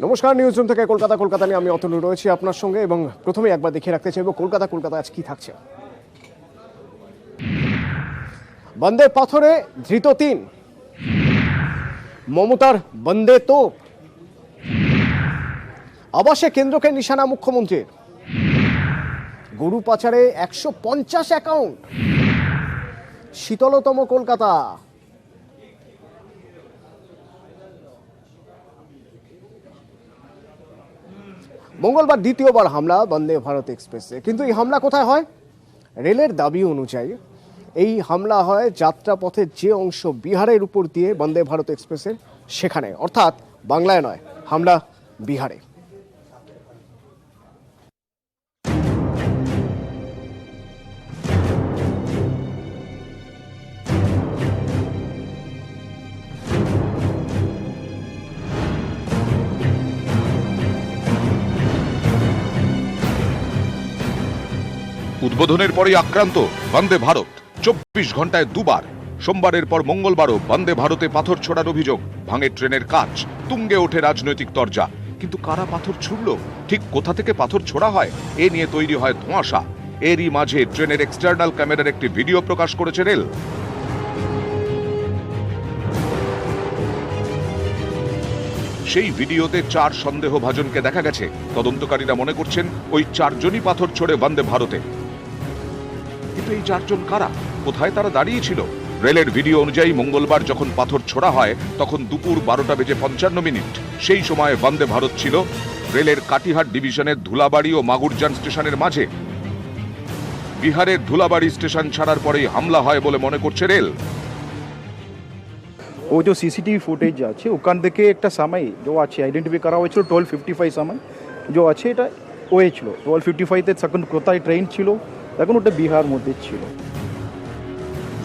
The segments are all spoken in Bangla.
নমস্কার, নিউজ রুম থেকে কলকাতা নিয়ে আমি অতনু রয়েছি আপনার সঙ্গে এবং প্রথমে একবার দেখে রাখতে চাইব কলকাতা আজ কি থাকছে। বন্দে পাথরে ধৃত ৩, মমতার বন্দে তোপ, আবাসে কেন্দ্রকে নিশানা মুখ্যমন্ত্রীর, গরু পাচারে ১৫০ অ্যাকাউন্ট, শীতলতম কলকাতা। মঙ্গলবার দ্বিতীয়বার হামলা বন্দে ভারত এক্সপ্রেসে, কিন্তু এই হামলা কোথায় হয়? রেলের দাবি অনুযায়ী এই হামলা হয় যাত্রাপথের যে অংশ বিহারের উপর দিয়ে বন্দে ভারত এক্সপ্রেসের সেখানে, অর্থাৎ বাংলায় নয়, হামলা বিহারে। উদ্বোধনের পরই আক্রান্ত বন্দে ভারত, ২৪ ঘন্টায় দুবার। সোমবারের পর মঙ্গলবারও বন্দে ভারতে পাথর ছোড়ার অভিযোগ, ভাঙে ট্রেনের কাজ, তুঙ্গে ওঠে রাজনৈতিক তরজা। কিন্তু কারা পাথর ছুড়ল, ঠিক কোথা থেকে পাথর ছোড়া হয়, এ নিয়ে তৈরি হয় ধোঁয়াশা। এরই মাঝে ট্রেনের এক্সটার্নাল ক্যামেরার একটি ভিডিও প্রকাশ করেছে রেল। সেই ভিডিওতে ৪ সন্দেহভাজনকে দেখা গেছে। তদন্তকারীরা মনে করছেন ওই ৪ জনই পাথর ছোড়ে বন্দে ভারতে। কিন্তু এই ৪ জন কারা, কোথায় তারা দাঁড়িয়েছিল? রেলের ভিডিও অনুযায়ী মঙ্গলবার যখন পাথর ছোড়া হয় তখন দুপুর ১২:৫৫। সেই সময় বন্দে ভারত ছিল রেলের কাটিহাট ডিভিশনের ধুলাবাড়ি ও মাগুরজান স্টেশনের মাঝে। বিহারের ধুলাবাড়ি স্টেশন ছাড়ার পরেই হামলা হয় বলে মনে করছে রেল। वो जो सीसीटीवी फुटेज আছে ওখান থেকে একটা সময় जो আছে আইডেন্টিফাই করা হয়েছিল 12:55 সময় जो আছে এটা হয়েছিল 12:55 তে তখন কোথায় ট্রেন ছিল, তখন ওটা বিহার মধ্যে ছিল।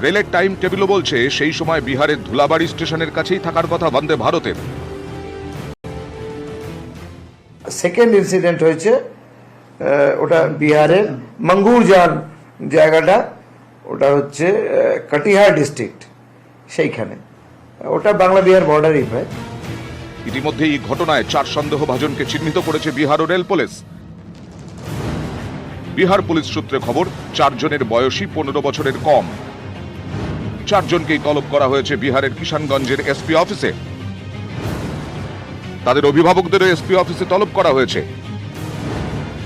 রেলের টাইম টেবিলও বলছে সেই সময় বিহারের ধুলাবাড়ি স্টেশনের কাছেই থাকার কথা বন্দে ভারতের। সেকেন্ড ইনসিডেন্ট হয়েছে ওটা বিহারের মঙ্গুরজান জায়গাটা, ওটা হচ্ছে কাটিহার ডিস্ট্রিক্ট, সেইখানে, ওটা বাংলা বিহার বর্ডারই প্রায়। ইতিমধ্যে এই ঘটনায় ৪ সন্দেহভাজনকে চিহ্নিত করেছে বিহার ও রেল পুলিশ। বিহার পুলিশ সূত্রে খবর, ৪ জনের বয়সী ১৫ বছরের কম। ৪ জনকেই তলব করা হয়েছে বিহারের কিষানগঞ্জের এসপি অফিসে। তাদের অভিভাবকদেরও এসপি অফিসে তলব করা হয়েছে।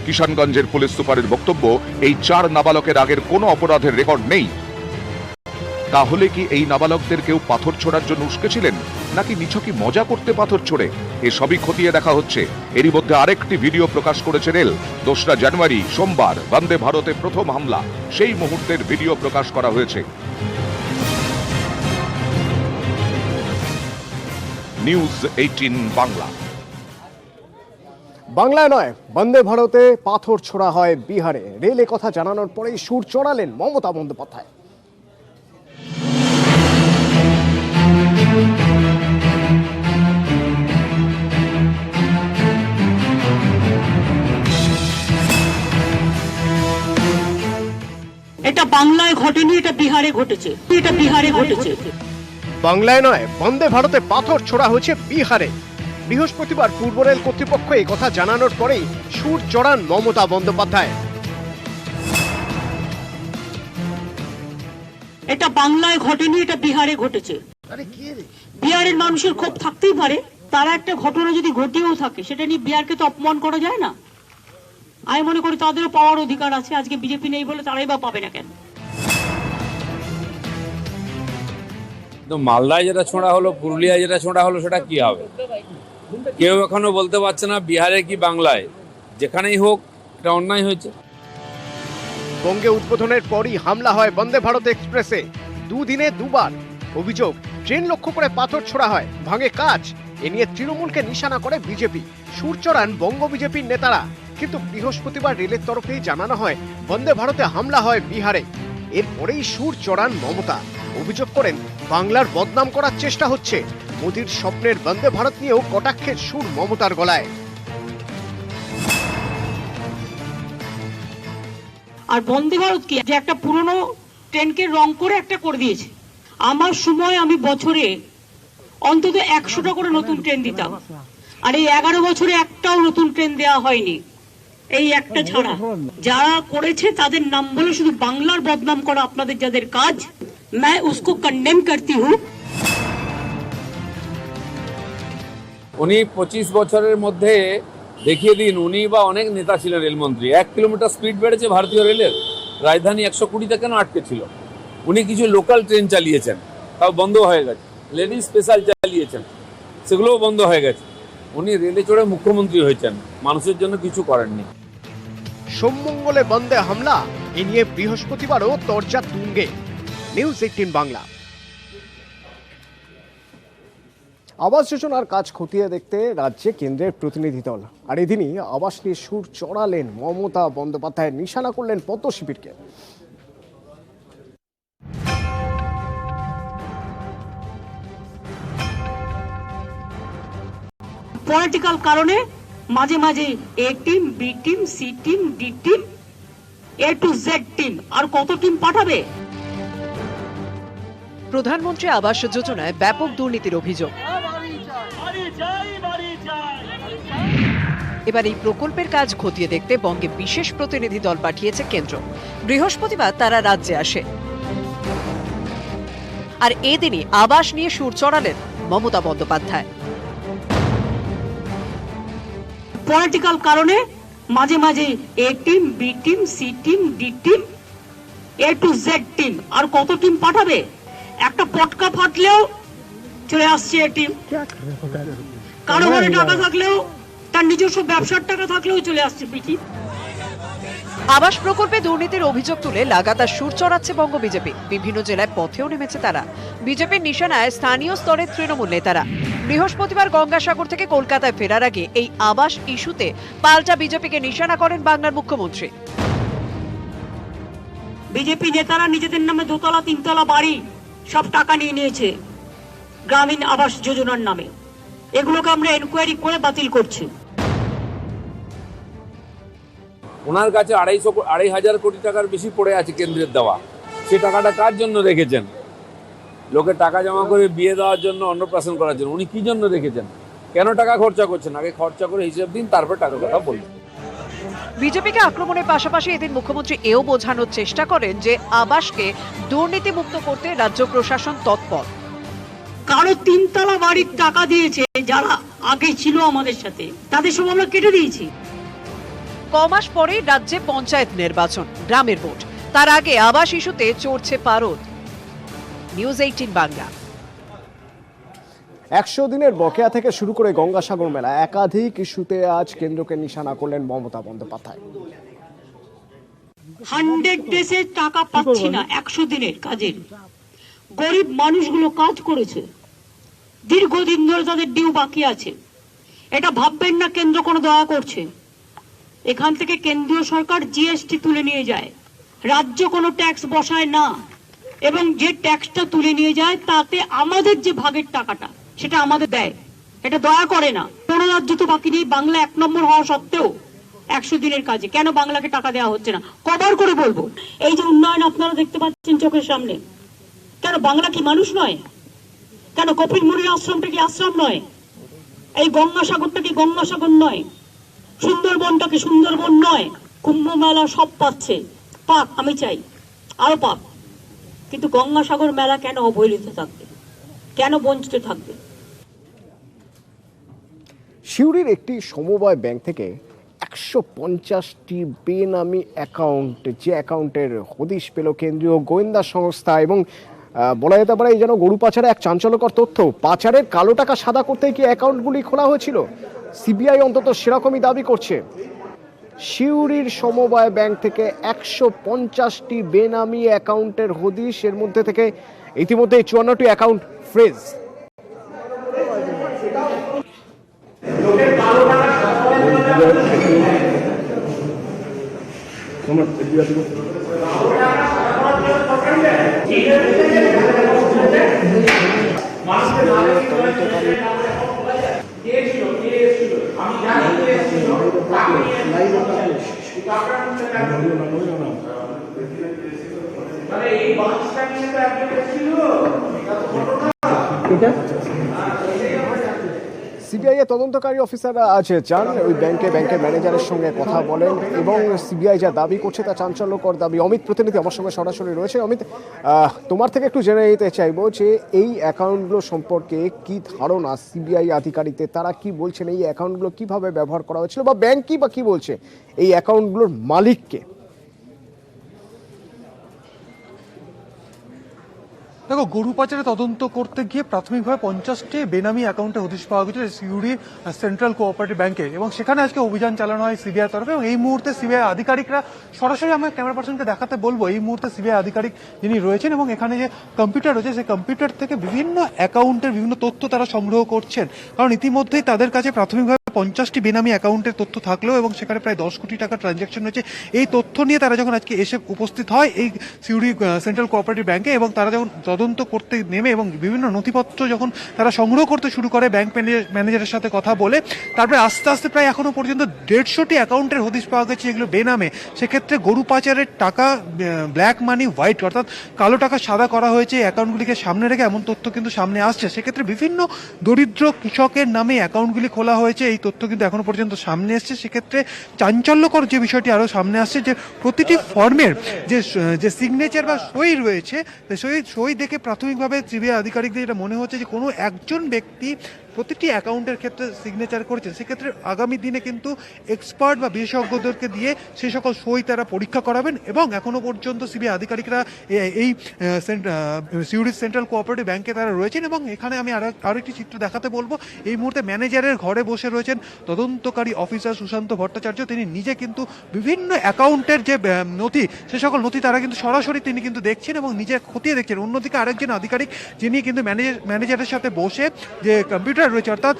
কিষানগঞ্জের পুলিশ সুপারের বক্তব্য, এই ৪ নাবালকের আগের কোনো অপরাধের রেকর্ড নেই। তাহলে কি এই নাবালকদের কেউ পাথর ছোড়ার জন্য উস্কেছিলেন, নাকি নিছকই মজা করতে পাথর ছোড়ে? এসবই খতিয়ে দেখা হচ্ছে। এরই মধ্যে আরেকটি ভিডিও প্রকাশ করেছে রেল। ২রা জানুয়ারি সোমবার বন্দে ভারতে প্রথম হামলা, সেই মুহূর্তের ভিডিও প্রকাশ করা হয়েছে। নিউজ ১৮ বাংলা। বাংলায় নয়, বন্দে ভারতে পাথর ছোড়া হয় বিহারে। রেল কথা জানানোর পরেই সুর চড়ালেন মমতা বন্দ্যোপাধ্যায়। এটা বাংলায় ঘটেনি, এটা বিহারে ঘটেছে। বাংলায় নয়, বন্দে ভারতে পাথর ছোড়া হয়েছে বিহারে। বৃহস্পতিবার পূর্ব রেল কর্তৃপক্ষ এই কথা জানানোর পরেই সুর চড়ান মমতা বন্দ্যোপাধ্যায়। এটা বাংলায় ঘটেনি, এটা বিহারে ঘটেছে। বিহারের মানুষের ক্ষোভ থাকতেই পারে, তারা একটা ঘটনা যদি ঘটিয়েও থাকে সেটা নিয়ে বিহারকে তো অপমান করা যায় না। আমি মনে করি তাদেরও পাওয়ার অধিকার আছে। আজকে বিজেপি নেই বলে তারাই বা পাবে না কেন? তো মালদায় যেটা ছোঁড়া হলো, পুরুলিয়ায় যেটা ছোঁড়া হলো, সেটা কি হবে? কেউ এখনো বলতে পারছে না বিহারে কি বাংলায়। যেখানেই হোক এটা অন্যায় হয়েছে। বঙ্গে উদ্বোধনের পরই হামলা হয় বন্দে ভারত এক্সপ্রেসে। দুদিনে দুবার। অভিযোগ, ট্রেন লক্ষ্য করে পাথর ছোড়া হয়, ভাঙে কাজ। এ নিয়ে তৃণমূলকে নিশানা করে বিজেপি। সুর চড়ান বঙ্গ বিজেপির নেতারা। কিন্তু বৃহস্পতিবার রেলের তরফেই জানানো হয় বন্দে ভারতে হামলা হয় বিহারে। এরপরেই সুর চড়ান মমতা। অভিযোগ করেন বাংলার বদনাম করার চেষ্টা হচ্ছে। মোদির স্বপ্নের বন্দে ভারত নিয়েও কটাক্ষের সুর মমতার গলায়। আর বন্দে ভারত কি, যে একটা পুরনো ট্রেনকে রং করে একটা করে দিয়েছে। আমার সময় আমি বছরে অন্তত ১০০টা করে নতুন ট্রেন দিতাম। আর এই 11 বছরে একটাও নতুন ট্রেন দেওয়া হয়নি, এই একটা ছাড়া। যারা করেছে তাদের নাম বলে শুধু বাংলার বদনাম করা আপনাদের যাদের কাজ, मैं उसको कंडेम करती हूँ। উনি 25 বছরের মধ্যে দেখিয়ে দিন, উনি বা অনেক নেতা ছিলেন রেলমন্ত্রী, 1 কিলোমিটার স্পিড বেড়েছে ভারতীয় রেলের। রাজধানী 120তে কেন আটকে ছিল? উনি কিছু লোকাল ট্রেন চালিয়েছেন, তাও বন্ধ হয়ে গেছে। লেডি স্পেশাল চালিয়েছেন, সেগুলোও বন্ধ হয়ে গেছে। উনি রেলে চড়ে মুখ্যমন্ত্রী হয়েছেন, মানুষের জন্য কিছু করেননি। সোমমঙ্গলে বন্দে হামলা, এ নিয়ে বৃহস্পতিবারও তরজা তুঙ্গে। নিউজ 18 বাংলা। আবাস যোজনার কাজ খতিয়ে দেখতে রাজ্যে কেন্দ্রের প্রতিনিধি দল, আর এদিনই আবাস নিয়ে সুর চড়ালেন মমতা বন্দ্যোপাধ্যায়, নিশানা করলেন পদ্ম শিবিরকে। পলিটিক্যাল কারণে মাঝে মাঝে A team, B team, C team, D team, A to Z team, আর কত টিম পাঠাবে? প্রধানমন্ত্রী আবাস যোজনায় ব্যাপক দুর্নীতির অভিযোগ। এবার এই প্রকল্পের কাজ খতিয়ে দেখতে বঙ্গে বিশেষ প্রতিনিধি দল পাঠিয়েছে কেন্দ্র। বৃহস্পতিবার তারা রাজ্যে আসে, আর এদিনই আবাস নিয়ে সুর চড়ালেন মমতা বন্দ্যোপাধ্যায়। পলিটিক্যাল কারণে মাঝে মাঝে A team, B team, C team, D team, A to Z team, আর কত টিম পাঠাবে? একটা পটকা ফাটলেও চলে আসছে এ টিম, কারো ঘরে টাকা থাকলেও, তার নিজস্ব ব্যবসার টাকা থাকলেও চলে আসছে বি টিম। আবাস প্রকল্পে দুর্নীতির অভিযোগ তুলে লাগাতার সুর চড়াচ্ছে বঙ্গ বিজেপি। বিভিন্ন জেলায় পথেও নেমেছে তারা। বিজেপির নিশানায় স্থানীয় স্তরের তৃণমূল নেতারা। বৃহস্পতিবার গঙ্গাসাগর থেকে কলকাতায় ফেরার আগে এই আবাস ইস্যুতে পাল্টা বিজেপিকে নিশানা করেন বাংলার মুখ্যমন্ত্রী। বিজেপি নেতারা নিজেদের নামে 2তলা 3তলা বাড়ি সব টাকা নিয়ে নিয়েছে গ্রামীণ আবাস যোজনার নামে। এগুলোকে আমরা এনকোয়ারি করে বাতিল করছি। ওনার কাছে 2,500 কোটি টাকার বেশি পড়ে আছে কেন্দ্রের দেওয়া। সে টাকাটা কার জন্য রেখেছেন? লোকে টাকা জমা করে বিয়ে দেওয়ার জন্য, অন্নপ্রাশন করার জন্য। উনি কি জন্য রেখেছেন? কেন টাকা খরচা করছেন? আগে খরচা করে হিসেব দিন, তারপর টাকার কথা বলবেন। বিজেপিকে আক্রমণের পাশাপাশি এদিন মুখ্যমন্ত্রী এও বোঝানোর চেষ্টা করেন যে আবাসকে দুর্নীতি মুক্ত করতে রাজ্য প্রশাসন তৎপর। কারো 3তলা বাড়ির টাকা দিয়েছে যারা আগে ছিল আমাদের সাথে, তাদের সব আমরা কেটে দিয়েছি। কমাস পরেই রাজ্যে পঞ্চায়েত নির্বাচন, গ্রামের ভোট। তার আগে আবাস ইস্যুতে চড়ছে পারদ। নিউজ 18 বাংলা। 100 দিনের বকেয়া থেকে শুরু করে গঙ্গাসাগর মেলা, একাধিক ইস্যুতে আজ কেন্দ্রকে নিশানা করলেন মমতা বন্দ্যোপাধ্যায়। 100 ডেজের টাকা পাচ্ছি না, 100 দিনের কাজের। গরিব মানুষগুলো কাজ করেছে, দীর্ঘদিন ধরে তাদের ডিউ বাকি আছে। এটা ভাববেন না কেন্দ্র কোনো দয়া করছে। এখান থেকে কেন্দ্রীয় সরকার জিএসটি তুলে নিয়ে যায়, রাজ্য কোনো ট্যাক্স বসায় না, এবং যে ট্যাক্সটা তুলে নিয়ে যায় তাতে আমাদের যে ভাগের টাকাটা সেটা আমাদের দেয়। এটা দয়া করে না। কোনো রাজ্য তো বাকি নেই। বাংলা 1 নম্বর হওয়া সত্ত্বেও 100 দিনের কাজে কেন বাংলাকে টাকা দেওয়া হচ্ছে না? কবার করে বলবো? এই যে উন্নয়ন আপনারা দেখতে পাচ্ছেন চোখের সামনে, কেন বাংলা কি মানুষ নয়? কেন কপিল মুনির আশ্রমটা কি আশ্রম নয়? এই গঙ্গাসাগরটা কি গঙ্গাসাগর নয়? সুন্দরবনটা কি সুন্দরবন নয়? কুম্ভ মেলা সব পাচ্ছে, পাক, আমি চাই আরো পাক। কিন্তু গঙ্গাসাগর মেলা কেন অবহেলিত থাকবে? কেন বঞ্চিত থাকবে? সিউড়ির একটি সমবায় ব্যাংক থেকে 150টি বেনামি অ্যাকাউন্ট, যে অ্যাকাউন্টের হদিশ পেল কেন্দ্রীয় গোয়েন্দা সংস্থা, এবং বলা যেতে পারে এই যেন গরু পাচারে এক চাঞ্চল্যকর তথ্য। পাচারের কালো টাকা সাদা করতে কি অ্যাকাউন্টগুলি খোলা হয়েছিল? সিবিআই অন্তত সেরকমই দাবি করছে। সিউড়ির সমবায় ব্যাংক থেকে 150টি বেনামি অ্যাকাউন্টের হদিশ, এর মধ্যে থেকে ইতিমধ্যে 54টি অ্যাকাউন্ট ফ্রিজ। সিবিআই এর তদন্তকারী অফিসাররা আছে যান ওই ব্যাংকের ম্যানেজারের সঙ্গে কথা বলেন এবং সিবিআই যা দাবি করছে তা চাঞ্চল্যকর দাবি। অমিত প্রতিনিধি আমার সঙ্গে সরাসরি রয়েছে। অমিত, তোমার থেকে একটু জেনে নিতে চাইবো যে এই অ্যাকাউন্টগুলো সম্পর্কে কি ধারণা সিবিআই আধিকারিকদের, তারা কি বলছেন, এই অ্যাকাউন্টগুলো কিভাবে ব্যবহার করা হয়েছিল বা ব্যাংক কি বলছে এই অ্যাকাউন্টগুলোর মালিককে? দেখো, গরু পাচারে তদন্ত করতে গিয়ে প্রাথমিকভাবে 50টি বেনামি অ্যাকাউন্টে হদিশ পাওয়া গেছিল সিউড়ির সেন্ট্রাল কোঅপারেটিভ ব্যাংকে, এবং সেখানে আজকে অভিযান চালানো হয় সিবিআই তরফে। এবং এই মুহূর্তে সিবিআই আধিকারিকরা সরাসরি আমার ক্যামেরা পার্সনকে দেখাতে বলবো, এই মুহূর্তে সিবিআই আধিকারিক যিনি রয়েছেন এবং এখানে যে কম্পিউটার রয়েছে সেই কম্পিউটার থেকে বিভিন্ন অ্যাকাউন্টের বিভিন্ন তথ্য তারা সংগ্রহ করছেন। কারণ ইতিমধ্যেই তাদের কাছে প্রাথমিকভাবে 50টি বেনামি অ্যাকাউন্টের তথ্য থাকলেও এবং সেখানে প্রায় 10 কোটি টাকা ট্রানজ্যাকশন হয়েছে। এই তথ্য নিয়ে তারা যখন আজকে এসে উপস্থিত হয় এই সিউড়ি সেন্ট্রাল কোঅপারেটিভ ব্যাংকে, এবং তারা যখন তদন্ত করতে নেমে এবং বিভিন্ন নথিপত্র যখন তারা সংগ্রহ করতে শুরু করে ব্যাংক ম্যানেজারের সাথে কথা বলে, তারপরে আস্তে আস্তে প্রায় এখনো পর্যন্ত 150টি অ্যাকাউন্টের হদিশ পাওয়া গেছে এগুলো বেনামে। সেক্ষেত্রে গরু পাচারের টাকা, ব্ল্যাক মানি হোয়াইট, অর্থাৎ কালো টাকা সাদা করা হয়েছে এই অ্যাকাউন্টগুলিকে সামনে রেখে, এমন তথ্য কিন্তু সামনে আসছে। সেক্ষেত্রে বিভিন্ন দরিদ্র কৃষকের নামে অ্যাকাউন্টগুলি খোলা হয়েছে, এই তথ্য কিন্তু এখনো পর্যন্ত সামনে এসছে। সেক্ষেত্রে চাঞ্চল্যকর যে বিষয়টি আরো সামনে আসছে যে প্রতিটি ফর্মের যে সিগনেচার বা সই রয়েছে, সই দেখে প্রাথমিকভাবে সিবিআই আধিকারিকদের যেটা মনে হচ্ছে যে কোনো একজন ব্যক্তি প্রতিটি অ্যাকাউন্টের ক্ষেত্রে সিগনেচার করেছে। সেক্ষেত্রে আগামী দিনে কিন্তু এক্সপার্ট বা বিশেষজ্ঞদেরকে দিয়ে সেই সকল সই তারা পরীক্ষা করাবেন। এবং এখনো পর্যন্ত সিবিআই আধিকারিকরা এই সিউড়ি সেন্ট্রাল কোঅপারেটিভ ব্যাংকে তারা রয়েছেন। এবং এখানে আমি আরো একটি চিত্র দেখাতে বলবো, এই মুহূর্তে ম্যানেজারের ঘরে বসে রয়েছেন তদন্তকারী অফিসার সুশান্ত ভট্টাচার্য। তিনি নিজে কিন্তু বিভিন্ন অ্যাকাউন্টের যে নথি, সে সকল নথি তারা কিন্তু সরাসরি তিনি কিন্তু দেখছেন এবং নিজে খতিয়ে দেখছেন। অন্যদিকে আরেকজন আধিকারিক যিনি কিন্তু ম্যানেজারের সাথে বসে যে কম্পিউটার রয়েছে, অর্থাৎ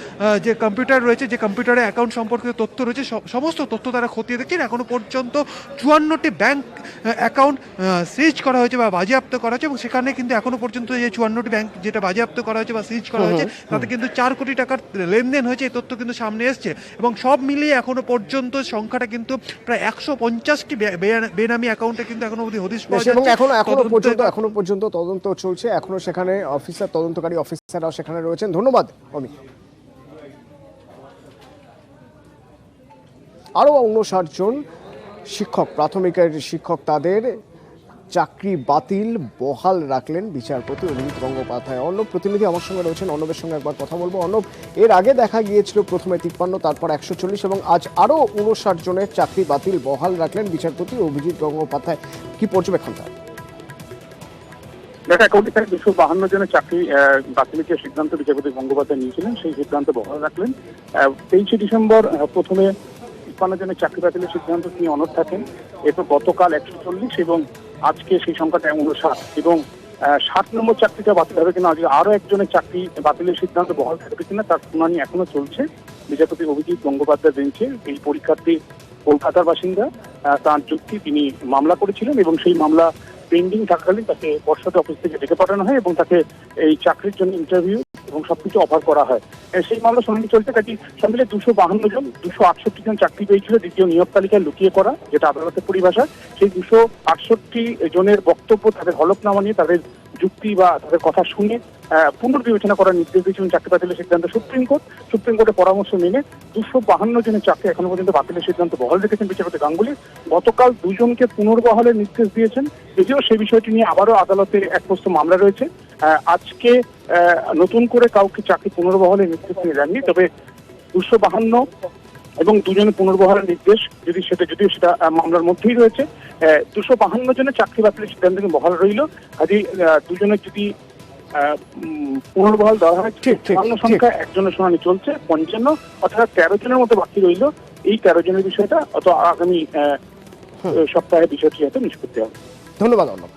যে কম্পিউটার রয়েছে, যে কম্পিউটারে অ্যাকাউন্ট সম্পর্কিত তথ্য রয়েছে, সমস্ত তথ্য তারা খতিয়ে দেখছেন। এখনো পর্যন্ত 54টি ব্যাংক অ্যাকাউন্ট সিজ করা হয়েছে বা বাজেয়াপ্ত করা হয়েছে, এবং সেখানে কিন্তু এখনো পর্যন্ত যে 54টি ব্যাংক যেটা বাজেয়াপ্ত করা হয়েছে বা সিজ করা হয়েছে তাতে কিন্তু 4 কোটি টাকার লেনদেন হয়েছে, এই তথ্য কিন্তু সামনে এসছে। এবং সব মিলিয়ে এখনো পর্যন্ত সংখ্যাটা কিন্তু প্রায় 150টি বেনামি অ্যাকাউন্টে কিন্তু এখনো অবধি হদিশ পাওয়া যাচ্ছে। এবং এখনো পর্যন্ত তদন্ত চলছে, এখনো সেখানে তদন্তকারী অফিসাররাও সেখানে রয়েছেন। ধন্যবাদ অমিত। আরও 59 জন শিক্ষক, প্রাথমিকের শিক্ষক, তাদের চাকরি বাতিল বহাল রাখলেন বিচারপতি অভিজিৎ গঙ্গোপাধ্যায়। অর্ণব প্রতিনিধি আমার সঙ্গে রয়েছেন, অর্ণবের সঙ্গে একবার কথা বলবো। অর্ণব, এর আগে দেখা গিয়েছিল প্রথমে 53, তারপর 140 এবং আজ আরও 59 জনের চাকরি বাতিল বহাল রাখলেন বিচারপতি অভিজিৎ গঙ্গোপাধ্যায়। কি পর্যবেক্ষণ তার? দেখা কোটি থেকে 252 জনের চাকরি বাতিলের যে সিদ্ধান্ত বিচারপতি গঙ্গোপাধ্যায় নিয়েছিলেন সেই সিদ্ধান্ত বহাল রাখলেন। 23 ডিসেম্বর প্রথমে 53 জনের চাকরি বাতিলের সিদ্ধান্ত তিনি অনড় থাকেন। এরপর গতকাল 140 এবং আজকে সেই সংখ্যাটা 59 এবং 7 নম্বর চাকরিটা বাতিল হবে কিনা, আজকে আরো একজনের চাকরি বাতিলের সিদ্ধান্ত বহাল থাকবে কিনা তার শুনানি এখনো চলছে বিচারপতি অভিজিৎ গঙ্গোপাধ্যায় বেঞ্চে। এই পরীক্ষার্থী কলকাতার বাসিন্দা, তার যুক্তি তিনি মামলা করেছিলেন এবং সেই মামলা পেন্ডিং থাকাকালীন তাকে পর্ষদ অফিস থেকে ডেকে পাঠানো হয় এবং তাকে এই চাকরির জন্য ইন্টারভিউ এবং সবকিছু অফার করা হয়। সেই মামলা শুনানি চলছে। কাজে সব মিলে 252 জন, 268 জন চাকরি পেয়েছিল দ্বিতীয় নিয়োগ তালিকায় লুকিয়ে করা, যেটা আদালতের পরিভাষা। সেই 268 জনের বক্তব্য, তাদের হলফনামা নিয়ে তাদের যুক্তি বা তাদের কথা শুনে পুনর্বিবেচনা করার নির্দেশ দিয়েছিলেন চাকরি বাতিলের সিদ্ধান্ত সুপ্রিম কোর্ট। সুপ্রিম কোর্টের পরামর্শ মেনে 252 জনের চাকরি এখনো পর্যন্ত বাতিলের সিদ্ধান্ত বহাল রেখেছেন বিচারপতি গাঙ্গুলি। গতকাল 2 জনকে পুনর্বহালের নির্দেশ দিয়েছেন, যদিও সেই বিষয়টি নিয়ে আবারও আদালতে এক প্রস্ত মামলা রয়েছে। আজকে নতুন করে কাউকে চাকরি পুনর্বহালের নির্দেশ দিয়ে যাননি, তবে 252 এবং 2 জনের পুনর্বহালের নির্দেশ যদিও সেটা মামলার মধ্যেই রয়েছে। 252 জনের চাকরি বাতিলের সিদ্ধান্ত বহাল রইল। কাজে 2 জনের যদি পুনর্বহাল দেওয়া হয়, সংখ্যা একজনের শুনানি চলছে 55, অর্থাৎ 13 জনের মতো বাকি রইল। এই 13 জনের বিষয়টা অত আগামী সপ্তাহে বিষয়টি হয়তো নিষ্পত্তি হবে। ধন্যবাদ অর্ণব।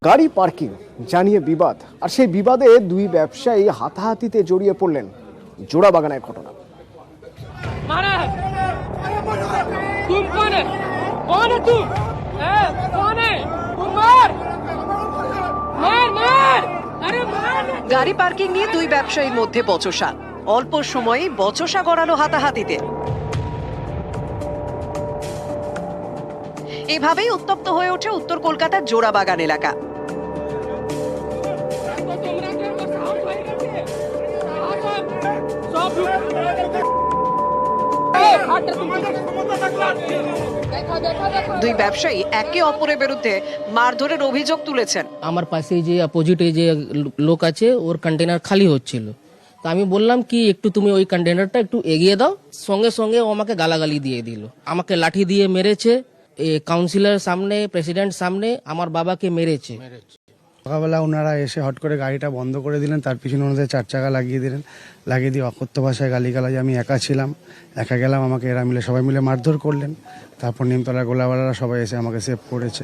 গাড়ি পার্কিং জানিয়ে বিবাদ, আর সেই বিবাদে 2 ব্যবসায়ী হাতাহাতিতে জড়িয়ে পড়লেন। জোড়া বাগানের ঘটনা। গাড়ি পার্কিং নিয়ে 2 ব্যবসায়ীর মধ্যে বচসা, অল্প সময়ে বচসা গড়ালো হাতাহাতিতে। এভাবেই উত্তপ্ত হয়ে ওঠে উত্তর কলকাতার জোড়াবাগান এলাকা। দুই ব্যবসায়ী একে অপরের বিরুদ্ধে মারধরের অভিযোগ তুলেছেন। আমার পাশে যে অপোজিটে যে লোক আছে ওর কন্টেনার খালি হচ্ছিল, তো আমি বললাম কি একটু তুমি ওই কন্টেনারটা একটু এগিয়ে দাও, সঙ্গে সঙ্গে ও আমাকে গালাগালি দিয়ে দিল, আমাকে লাঠি দিয়ে মেরেছে, কাউন্সিলর সামনে, প্রেসিডেন্ট সামনে আমার বাবাকে মেরেছে। সকালবেলা ওনারা এসে হট করে গাড়িটা বন্ধ করে দিলেন, তার পিছনে ওনাদের 4 চাকা লাগিয়ে দিলেন, লাগিয়ে দিয়ে অকথ্য ভাষায় গালিগালাজ, আমি একা ছিলাম, একা গেলাম, আমাকে এরা মিলে সবাই মিলে মারধর করলেন। তারপর নিমতলা গোলাবালারা সবাই এসে আমাকে সেভ করেছে।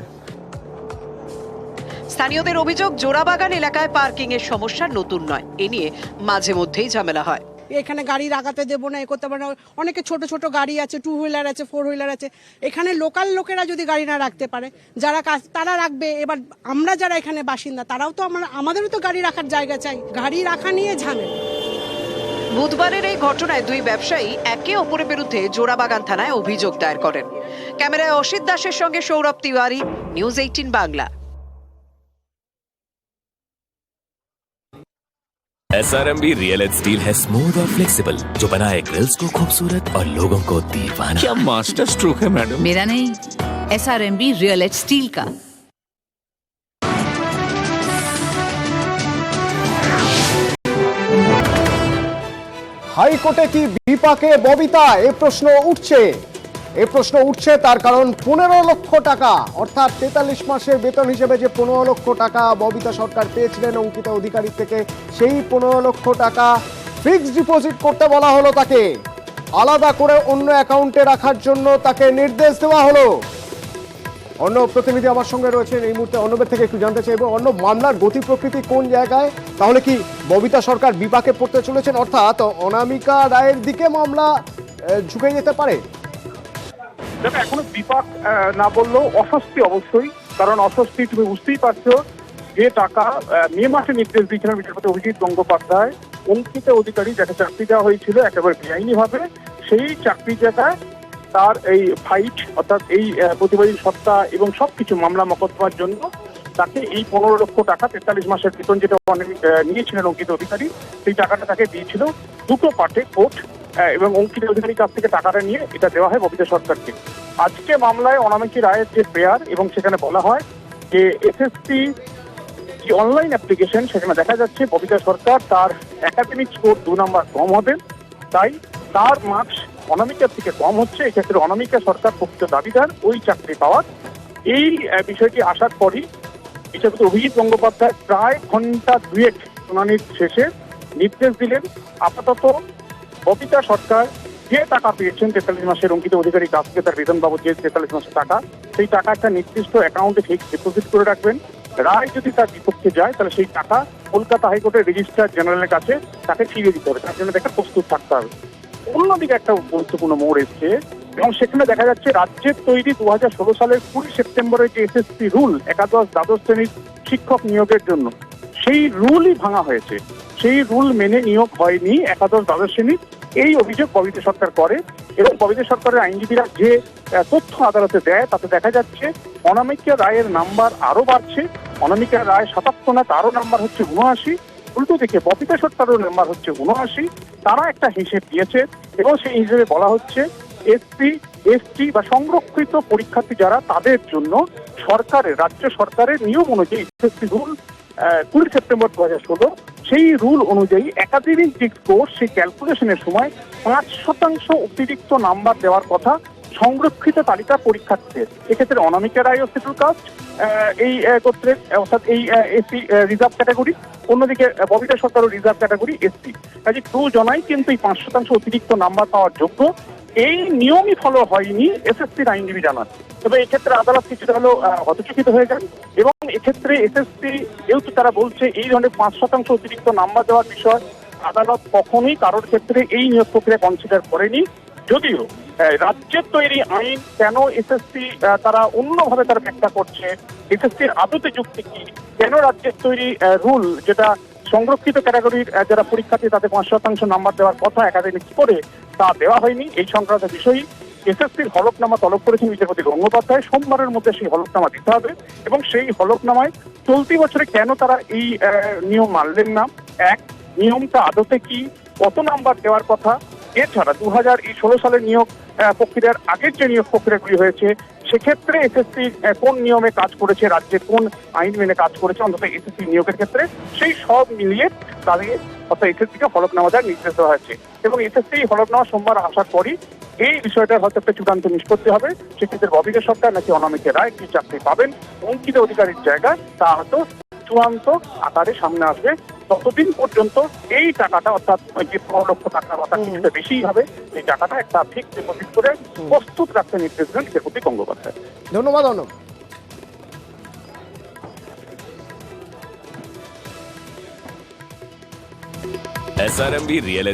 স্থানীয়দের অভিযোগ জোড়াবাগান এলাকায় পার্কিং এর সমস্যা নতুন নয়, এ নিয়ে মাঝে মধ্যেই ঝামেলা হয়। এখানে গাড়ি রাখাতে দেবো না, এ করতে পারে না, অনেকে ছোট ছোট গাড়ি আছে, 2 হুইলার আছে, 4 হুইলার আছে, এখানে লোকাল লোকেরা যদি গাড়ি না রাখতে পারে, যারা তারা রাখবে। এবার আমরা যারা এখানে বাসিন্দা তারাও তো আমাদেরও তো গাড়ি রাখার জায়গা চাই, গাড়ি রাখা নিয়ে ঝামেলা। বুধবারের এই ঘটনায় দুই ব্যবসায়ী একে অপরের বিরুদ্ধে জোড়াবাগান থানায় অভিযোগ দায়ের করেন। ক্যামেরায় অসিত দাসের সঙ্গে Sourav Tiwari, news 18 Bangla. SRMB real steel है स्मूथ और फ्लेक्सिबल, जो बनाए ग्रिल्स को खूबसूरत और लोगों को दीवाना। क्या मास्टर स्ट्रोक है मैडम। मेरा नहीं, SRMB रियल स्टील का। হাইকোর্টে কি বিপাকে ববিতা, এ প্রশ্ন উঠছে। তার কারণ 15 লক্ষ টাকা, অর্থাৎ 43 মাসের বেতন হিসেবে যে 15 লক্ষ টাকা ববিতা সরকার পেয়েছিলেন অঙ্কিতা অধিকারী থেকে, সেই 15 লক্ষ টাকা ফিক্সড ডিপোজিট করতে বলা হলো তাকে, আলাদা করে অন্য অ্যাকাউন্টে রাখার জন্য তাকে নির্দেশ দেওয়া হলো। অন্য প্রতিনিধি আমার সঙ্গে রয়েছেন এই মুহূর্তে, অন্যদের থেকে একটু জানতে চাইবো, অন্য মামলার গতি প্রকৃতি কোন জায়গায়? তাহলে কি ববিতা সরকার বিপাকে পড়তে চলেছেন, অর্থাৎ অনামিকা রায়ের দিকে মামলা ঝুঁকে যেতে পারে? দেখো, এখনো বিপাক না বললেও অস্বস্তি অবশ্যই, কারণ অস্বস্তি তুমি বুঝতেই পারছো। যে টাকা মে মাসে নির্দেশ দিয়েছিলেন বিচারপতি অভিজিৎ গঙ্গোপাধ্যায়, অঙ্কিতা অধিকারী যাকে চাকরি দেওয়া হয়েছিল একেবারে বেআইনি ভাবে, সেই চাকরি জায়গায় তার এই ফাইট, অর্থাৎ এই প্রতিবাদী সত্তা এবং সবকিছু মামলা মকদ্দমার জন্য তাকে এই 15 লক্ষ টাকা, 43 মাসের বেতন যেটা নিয়েছিলেন অঙ্কিতা অধিকারী, সেই টাকাটা তাকে দিয়েছিল দুটো পার্টে কোর্ট, এবং অঙ্কিতা অধিকারীর কাছ থেকে টাকাটা নিয়ে এটা দেওয়া হয় ববিতা সরকারকে। আজকে মামলায় অনামিকা রায়ের যে প্রেয়ার, এবং সেখানে বলা হয় যে এসএসসি যে অনলাইন অ্যাপ্লিকেশন, সেখানে দেখা যাচ্ছে ববিতা সরকার তার একাডেমিক স্কোর 2 নম্বর কম হবেন, তাই তার মার্কস অনামিকার থেকে কম হচ্ছে। এক্ষেত্রে অনামিকা সরকার প্রকৃত দাবিদার ওই চাকরি পাওয়ার। এই বিষয়টি আসার পরই বিচারপতি অভিজিৎ গঙ্গোপাধ্যায় প্রায় ঘন্টা 2 শুনানির শেষে নির্দেশ দিলেন, আপাতত ববিতা সরকার যে টাকা পেয়েছেন 43 মাসের অঙ্কিত অধিকারী কাছ থেকে তার বেতন বাবদ যে 43 মাসের টাকা, সেই টাকা একটা নির্দিষ্ট অ্যাকাউন্টে ফিক্সড ডিপোজিট করে রাখবেন। রায় যদি তার বিপক্ষে যায় তাহলে সেই টাকা কলকাতা হাইকোর্টের রেজিস্ট্রার জেনারেলের কাছে তাকে ফিরিয়ে দিতে হবে, তার জন্য তাকে প্রস্তুত থাকতে হবে। অন্যদিকে একটা গুরুত্বপূর্ণ মোড় এসছে, এবং সেখানে দেখা যাচ্ছে রাজ্যের তৈরি 2016 সালের 20 সেপ্টেম্বরের যে এসএসসি রুল, একাদশ দ্বাদশ শ্রেণীর শিক্ষক নিয়োগের জন্য, সেই রুলই ভাঙা হয়েছে। সেই রুল মেনে নিয়োগ হয়নি একাদশ দ্বাদশ শ্রেণীর, এই অভিযোগ ববিতা সরকার করে। এবং ববিতা সরকারের আইনজীবীরা যে তথ্য আদালতে দেয় তাতে দেখা যাচ্ছে অনামিকা রায়ের নাম্বার আরো বাড়ছে। অনামিকা রায় 77 না, তারও নাম্বার হচ্ছে 79। উল্টো দিকে ববিতা সরকারের নাম্বার হচ্ছে 79। তারা একটা হিসেব দিয়েছে, এবং সেই হিসেবে বলা হচ্ছে এসসি, এসটি বা সংরক্ষিত পরীক্ষার্থী যারা, তাদের জন্য সরকারের, রাজ্য সরকারের নিয়ম অনুযায়ী এসএসসি রুল 20 সেপ্টেম্বর 2016, সেই রুল অনুযায়ী একাডেমিক যে স্কোর, সেই ক্যালকুলেশনের সময় 5% অতিরিক্ত নাম্বার দেওয়ার কথা সংরক্ষিত তালিকা পরীক্ষার্থীদের। এক্ষেত্রে অনামিকা রায়ও শিডিউল কাস্ট এই গোত্রের, অর্থাৎ এই এসসি রিজার্ভ ক্যাটাগরি, অন্যদিকে ববিতা সরকারও রিজার্ভ ক্যাটাগরি এসসি। কাজে 2 জনাই কিন্তু এই 5% অতিরিক্ত নাম্বার পাওয়ার যোগ্য। এই নিয়মই ফলো হয়নি এসএসসির আইনজীবী জানান। তবে এক্ষেত্রে আদালত কিছুটা হলেও হতচকিত হয়ে যান, এবং এক্ষেত্রে এসএসসি যেহেতু তারা বলছে এই ধরনের 5% অতিরিক্ত নাম্বার দেওয়ার বিষয়, আদালত কখনোই কারোর ক্ষেত্রে এই নিয়োগ প্রক্রিয়া কনসিডার করেনি। যদিও রাজ্যের তৈরি আইন কেন এসএসসি তারা অন্যভাবে তারা ব্যাখ্যা করছে, এসএসসির আদতে যুক্তি কি, কেন রাজ্যের তৈরি রুল যেটা সংরক্ষিত ক্যাটাগরির যারা পরীক্ষার্থী তাদের 5% নাম্বার দেওয়ার কথা একাডেমিক করে তা দেওয়া হয়নি, এই সংক্রান্ত বিষয়ই এসএসসির হলফনামা তলব করেছেন বিচারপতি গঙ্গোপাধ্যায়। সোমবারের মধ্যে সেই হলফনামা দিতে হবে, এবং সেই হলফনামায় চলতি বছরে কেন তারা এই নিয়ম মানলেন না, এক, নিয়মটা আদতে কি, কত নাম্বার দেওয়ার কথা, এছাড়া 2016 সালের নিয়োগ প্রক্রিয়ার আগের যে নিয়োগ প্রক্রিয়াগুলি হয়েছে সেক্ষেত্রে এসএসসি কোন নিয়মে কাজ করেছে, রাজ্যে কোন আইন মেনে কাজ করেছে, অন্তত এসএসসি নিয়োগের ক্ষেত্রে সেই সব মিলিয়ে তাদের অর্থাৎ এসএসসিকে হলফনামা দেওয়ার নির্দেশ দেওয়া হয়েছে এবং এসএসসি হলফনামা সোমবার আসার পরই এই বিষয়টার হয়তো একটা চূড়ান্ত নিষ্পত্তি হবে। সেক্ষেত্রে ববিকে সরকার নাকি অনামিকা রায় কি চাকরি পাবেন, অঙ্কিত অধিকারীর জায়গা, তা হয়তো চূড়ান্ত আকারে সামনে আসবে। ততদিন পর্যন্ত এই টাকাটা অর্থাৎ যে 15 লক্ষ টাকার কথা কিছুটা বেশিই হবে, এই টাকাটা একটা ফিক্সড ডিপোজিট করে প্রস্তুত রাখতে নির্দেশ দেন বিজেপি গঙ্গোপাধ্যায়। ধন্যবাদ অর্ণব। SRMB real